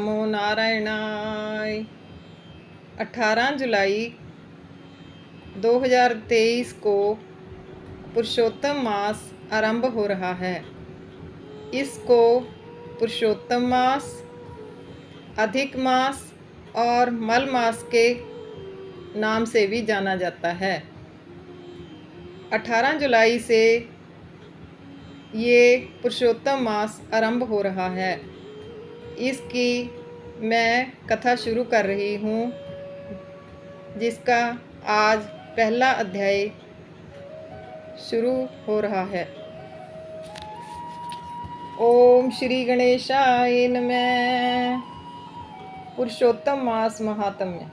नमो नारायणाय। 18 जुलाई 2023 को पुरुषोत्तम मास आरंभ हो रहा है। इसको पुरुषोत्तम मास, अधिक मास और मल मास के नाम से भी जाना जाता है। 18 जुलाई से ये पुरुषोत्तम मास आरंभ हो रहा है। इसकी मैं कथा शुरू कर रही हूँ, जिसका आज पहला अध्याय शुरू हो रहा है। ओम श्री गणेशाय नमः। पुरुषोत्तम मास महात्म्य।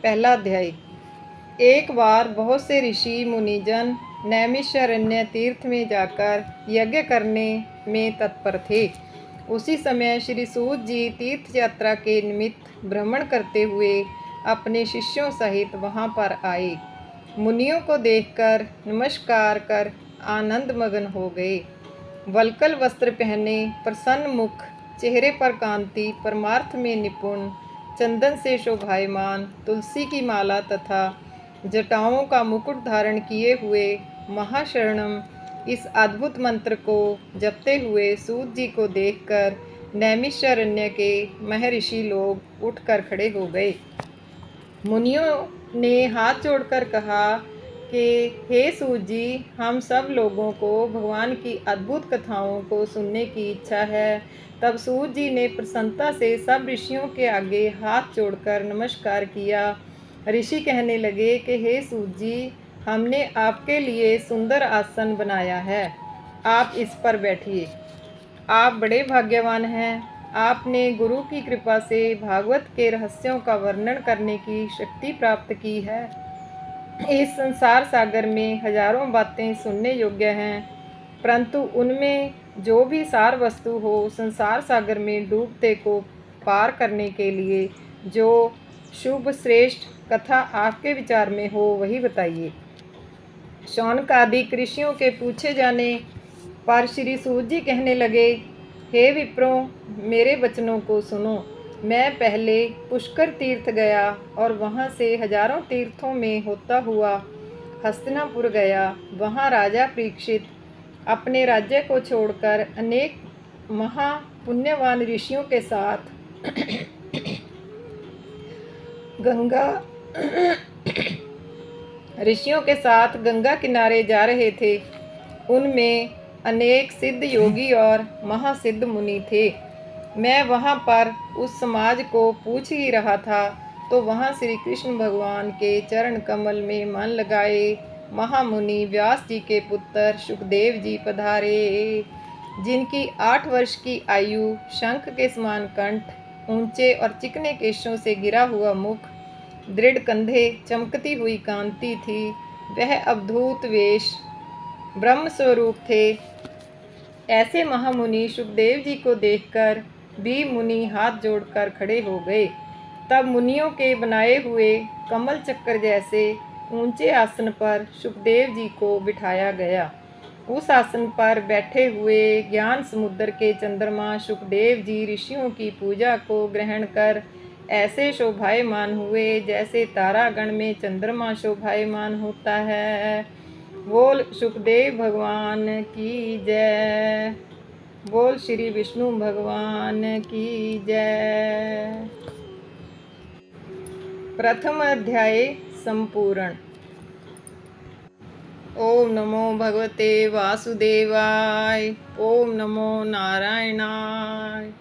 पहला अध्याय। एक बार बहुत से ऋषि मुनिजन नैमिषारण्य तीर्थ में जाकर यज्ञ करने में तत्पर थे। उसी समय श्री सूत जी तीर्थ यात्रा के निमित्त भ्रमण करते हुए अपने शिष्यों सहित वहां पर आए। मुनियों को देखकर नमस्कार कर आनंद मगन हो गए। वल्कल वस्त्र पहने, प्रसन्न मुख, चेहरे पर कांति, परमार्थ में निपुण, चंदन से शोभायमान, तुलसी की माला तथा जटाओं का मुकुट धारण किए हुए महाशरणम इस अद्भुत मंत्र को जपते हुए सूत जी को देखकर नैमिषारण्य के महर्षि लोग उठकर खड़े हो गए। मुनियों ने हाथ जोड़कर कहा कि हे सूत जी, हम सब लोगों को भगवान की अद्भुत कथाओं को सुनने की इच्छा है। तब सूत जी ने प्रसन्नता से सब ऋषियों के आगे हाथ जोड़कर नमस्कार किया। ऋषि कहने लगे कि हे सूत जी, हमने आपके लिए सुंदर आसन बनाया है, आप इस पर बैठिए। आप बड़े भाग्यवान हैं। आपने गुरु की कृपा से भागवत के रहस्यों का वर्णन करने की शक्ति प्राप्त की है। इस संसार सागर में हजारों बातें सुनने योग्य हैं, परंतु उनमें जो भी सार वस्तु हो, संसार सागर में डूबते को पार करने के लिए जो शुभ श्रेष्ठ कथा आपके विचार में हो, वही बताइए। शौनक आदि ऋषियों के पूछे जाने पर श्री सूत जी कहने लगे, हे विप्रों, मेरे वचनों को सुनो। मैं पहले पुष्कर तीर्थ गया और वहाँ से हजारों तीर्थों में होता हुआ हस्तिनापुर गया। वहाँ राजा परीक्षित अपने राज्य को छोड़कर अनेक महापुण्यवान ऋषियों के साथ गंगा किनारे जा रहे थे। उनमें अनेक सिद्ध योगी और महासिद्ध मुनि थे। मैं वहाँ पर उस समाज को पूछ ही रहा था तो वहाँ श्री कृष्ण भगवान के चरण कमल में मन लगाए महामुनि व्यास जी के पुत्र सुखदेव जी पधारे, जिनकी 8 वर्ष की आयु, शंख के समान कंठ, ऊंचे और चिकने केशों से गिरा हुआ मुख, दृढ़ कंधे, चमकती हुई कांति थी। वह अवधूत वेश ब्रह्म स्वरूप थे। ऐसे महामुनि सुखदेव जी को देखकर भी मुनि हाथ जोड़कर खड़े हो गए। तब मुनियों के बनाए हुए कमल चक्कर जैसे ऊंचे आसन पर सुखदेव जी को बिठाया गया। उस आसन पर बैठे हुए ज्ञान समुद्र के चंद्रमा सुखदेव जी ऋषियों की पूजा को ग्रहण कर ऐसे शोभायमान हुए जैसे तारागण में चंद्रमा शोभायमान होता है। बोल सुखदेव भगवान की जय। बोल श्री विष्णु भगवान की जय। प्रथम अध्याय संपूर्ण। ओम नमो भगवते वासुदेवाय। ओम नमो नारायणाय।